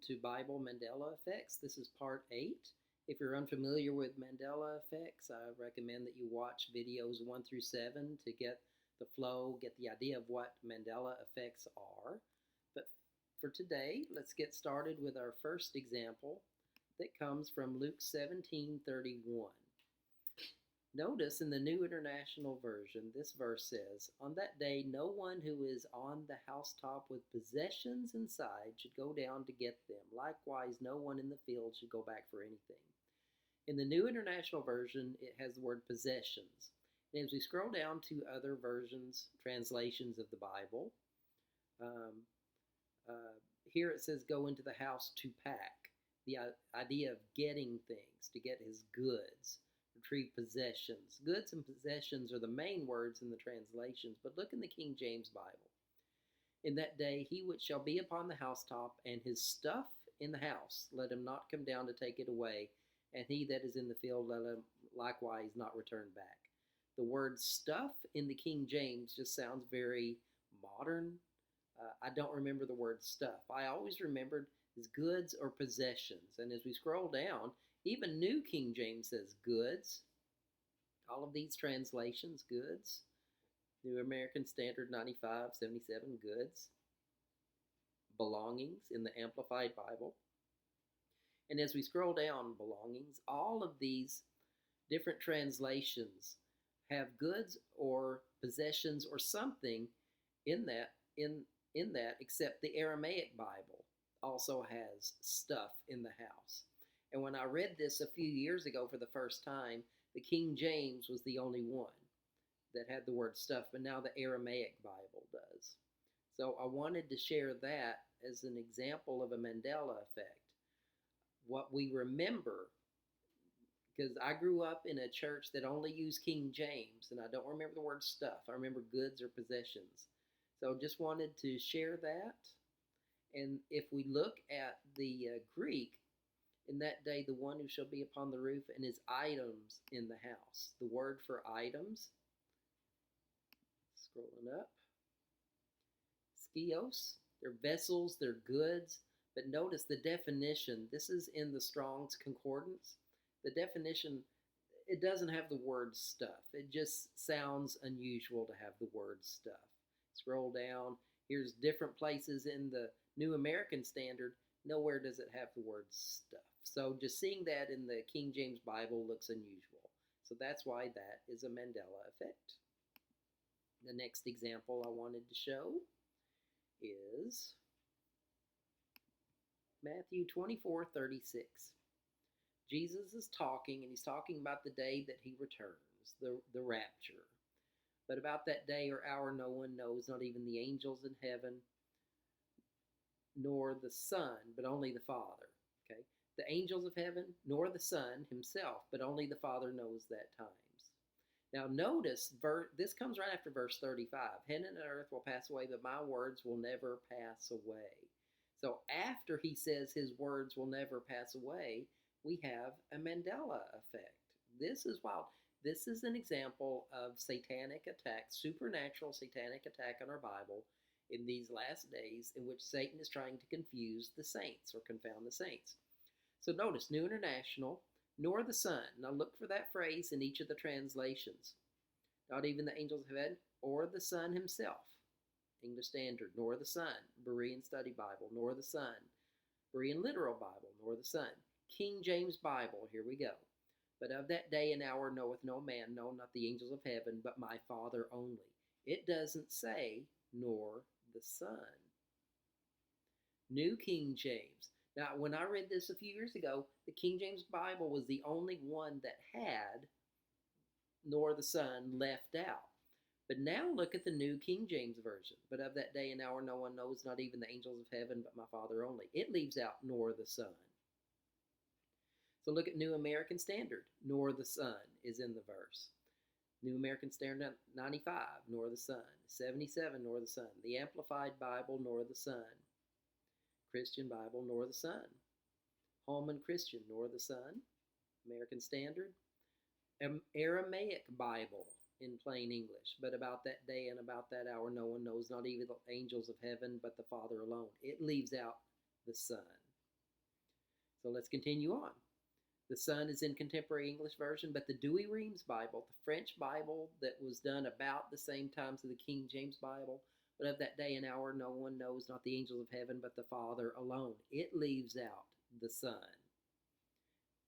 to Bible Mandela effects. This is part 8. If you're unfamiliar with Mandela effects, I recommend that you watch videos 1 through 7 to get the flow, get the idea of what Mandela effects are. But for today, let's get started with our first example that comes from Luke 17:31. Notice in the New International Version, this verse says, "On that day, no one who is on the housetop with possessions inside should go down to get them. Likewise, no one in the field should go back for anything." In the New International Version, it has the word possessions. And as we scroll down to other versions, translations of the Bible, um, here it says, "Go into the house to pack." The idea of getting things, to get his goods. Retrieve possessions. Goods and possessions are the main words in the translations, but look in the King James Bible. "In that day, he which shall be upon the housetop, and his stuff in the house, let him not come down to take it away, and he that is in the field, let him likewise not return back." The word stuff in the King James just sounds very modern. I don't remember the word stuff. I always remembered as goods or possessions. And as we scroll down, even New King James says goods. All of these translations, goods. New American Standard 95:77, goods. Belongings in the Amplified Bible. And as we scroll down, belongings, all of these different translations have goods or possessions or something in that except the Aramaic Bible also has stuff in the house. And when I read this a few years ago for the first time, the King James was the only one that had the word stuff, but now the Aramaic Bible does. So I wanted to share that as an example of a Mandela effect. What we remember, because I grew up in a church that only used King James, and I don't remember the word stuff. I remember goods or possessions. So just wanted to share that. And if we look at the Greek, "In that day, the one who shall be upon the roof and his items in the house." The word for items, scrolling up, skios, they're vessels, they're goods. But notice the definition. This is in the Strong's Concordance. The definition, it doesn't have the word stuff. It just sounds unusual to have the word stuff. Scroll down. Here's different places in the New American Standard. Nowhere does it have the word stuff. So just seeing that in the King James Bible looks unusual. So that's why that is a Mandela effect. The next example I wanted to show is Matthew 24:36. Jesus is talking, and he's talking about the day that he returns, the rapture. "But about that day or hour no one knows, not even the angels in heaven, nor the Son, but only the Father." Okay? The angels of heaven, nor the Son himself, but only the Father knows that times. Now notice, this comes right after verse 35. "Heaven and earth will pass away, but my words will never pass away." So after he says his words will never pass away, we have a Mandela effect. This is wild. This is an example of satanic attack, supernatural satanic attack on our Bible in these last days, in which Satan is trying to confuse the saints or confound the saints. So notice, New International, "nor the Son." Now look for that phrase in each of the translations. "Not even the angels of heaven, or the Son himself." English Standard, "nor the Son." Berean Study Bible, "nor the Son." Berean Literal Bible, "nor the Son." King James Bible, here we go. "But of that day and hour knoweth no man, no, not the angels of heaven, but my Father only." It doesn't say, "nor the Son." New King James. Now, when I read this a few years ago, the King James Bible was the only one that had "nor the Son" left out. But now look at the New King James Version. "But of that day and hour no one knows, not even the angels of heaven, but my Father only." It leaves out "nor the Son." So look at New American Standard. "Nor the Son" is in the verse. New American Standard 95, "nor the Son." 77, "nor the Son." The Amplified Bible, "nor the Son." Christian Bible, "nor the Son." Holman Christian, "nor the Son." American Standard. Aramaic Bible in plain English. "But about that day and about that hour no one knows, not even the angels of heaven, but the Father alone." It leaves out the Son. So let's continue on. The Son is in Contemporary English Version, but the Douay-Rheims Bible, the French Bible that was done about the same time as the King James Bible, but of that day and hour no one knows, not the angels of heaven, but the Father alone. It leaves out the Son.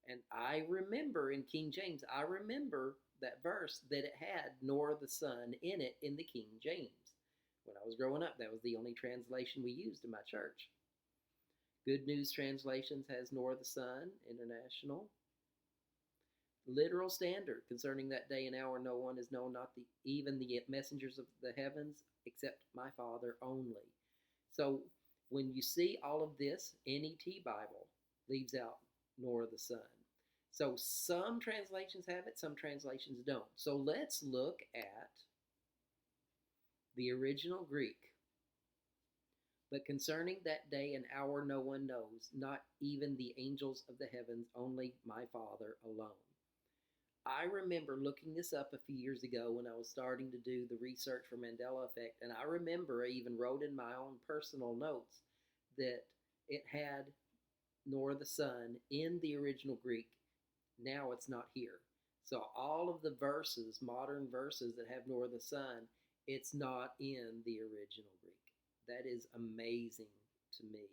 And I remember in King James, I remember that verse that it had nor the Son in it in the King James. When I was growing up, that was the only translation we used in my church. Good News Translations has nor the Son, International. Literal Standard, concerning that day and hour no one is known, not even the messengers of the heavens, except my Father only. So when you see all of this, NET Bible leaves out nor the Son. So some translations have it, some translations don't. So let's look at the original Greek. But concerning that day and hour no one knows, not even the angels of the heavens, only my Father alone. I remember looking this up a few years ago when I was starting to do the research for Mandela effect, and I remember I even wrote in my own personal notes that it had nor the Son in the original Greek. Now it's not here. So all of the verses, modern verses that have nor the Son, it's not in the original Greek. That is amazing to me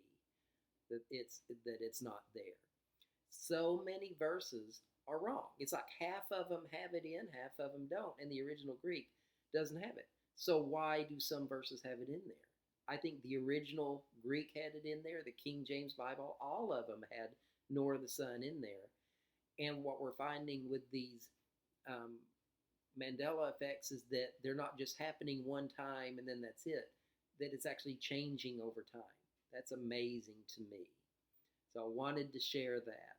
that it's not there. So many verses are wrong. It's like half of them have it in, half of them don't, and the original Greek doesn't have it. So why do some verses have it in there? I think the original Greek had it in there, the King James Bible, all of them had nor the Son in there. And what we're finding with these Mandela effects is that they're not just happening one time and then that's it, that it's actually changing over time. That's amazing to me. So I wanted to share that.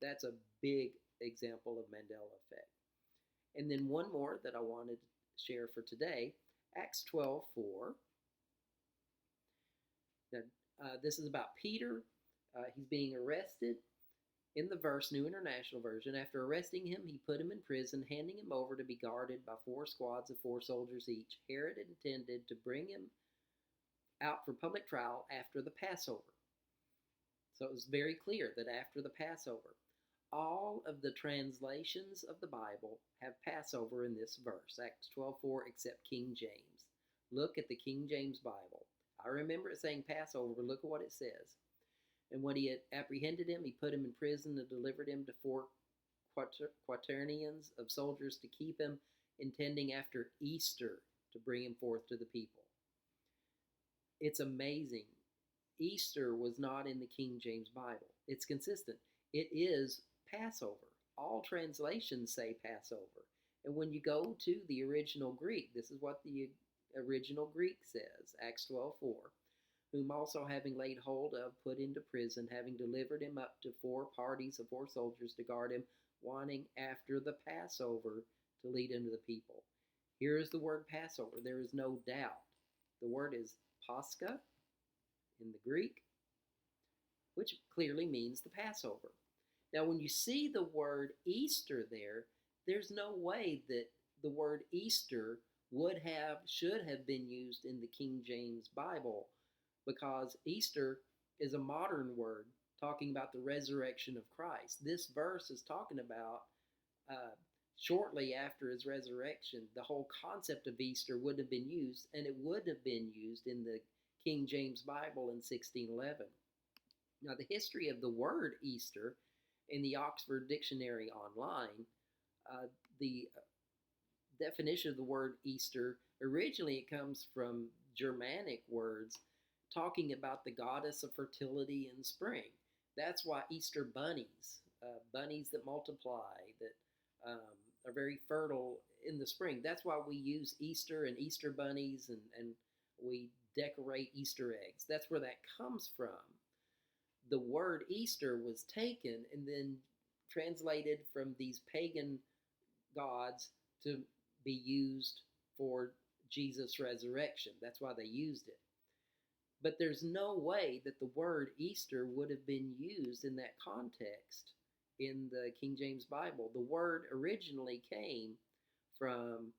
That's a big example of Mandela effect. And then one more that I wanted to share for today, Acts 12:4. Now, this is about Peter. He's being arrested. In the verse, New International Version, after arresting him, he put him in prison, handing him over to be guarded by 4 squads of 4 soldiers each. Herod intended to bring him out for public trial after the Passover. So it was very clear that after the Passover, all of the translations of the Bible have Passover in this verse, Acts 12:4, except King James. Look at the King James Bible. I remember it saying Passover, but look at what it says. And when he had apprehended him, he put him in prison and delivered him to 4 quaternions of soldiers to keep him, intending after Easter to bring him forth to the people. It's amazing. Easter was not in the King James Bible. It's consistent. It is Passover. All translations say Passover. And when you go to the original Greek, this is what the original Greek says, Acts 12:4. Whom also having laid hold of, put into prison, having delivered him up to 4 parties of 4 soldiers to guard him, wanting after the Passover to lead him to the people. Here is the word Passover. There is no doubt. The word is Pascha in the Greek, which clearly means the Passover. Now, when you see the word Easter there, there's no way that the word Easter should have been used in the King James Bible, because Easter is a modern word talking about the resurrection of Christ. This verse is talking about shortly after his resurrection. The whole concept of Easter would have been used, and it would have been used in the King James Bible in 1611. Now, the history of the word Easter in the Oxford Dictionary online, the definition of the word Easter, originally it comes from Germanic words talking about the goddess of fertility and spring. That's why Easter bunnies, bunnies that multiply, that are very fertile in the spring. That's why we use Easter and Easter bunnies, and we decorate Easter eggs. That's where that comes from. The word Easter was taken and then translated from these pagan gods to be used for Jesus' resurrection. That's why they used it. But there's no way that the word Easter would have been used in that context in the King James Bible. The word originally came from,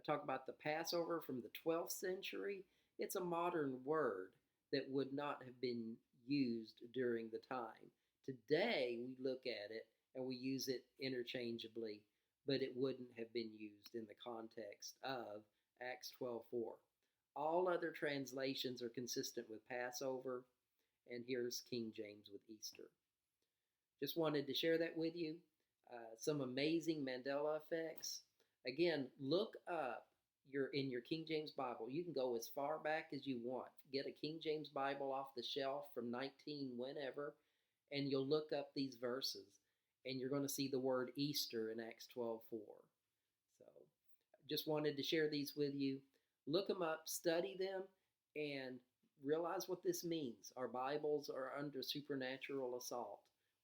talk about the Passover from the 12th century. It's a modern word that would not have been used during the time. Today, we look at it and we use it interchangeably, but it wouldn't have been used in the context of Acts 12:4. All other translations are consistent with Passover, and here's King James with Easter. Just wanted to share that with you. Some amazing Mandela effects. Again, look up in your King James Bible. You can go as far back as you want. Get a King James Bible off the shelf from 19 whenever, and you'll look up these verses, and you're going to see the word Easter in Acts 12:4. So, just wanted to share these with you. Look them up, study them, and realize what this means. Our Bibles are under supernatural assault.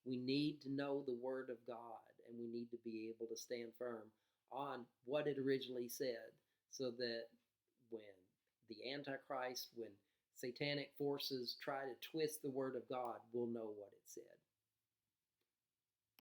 We need to know the Word of God, and we need to be able to stand firm on what it originally said, so that when the Antichrist, when satanic forces try to twist the Word of God, we'll know what it said.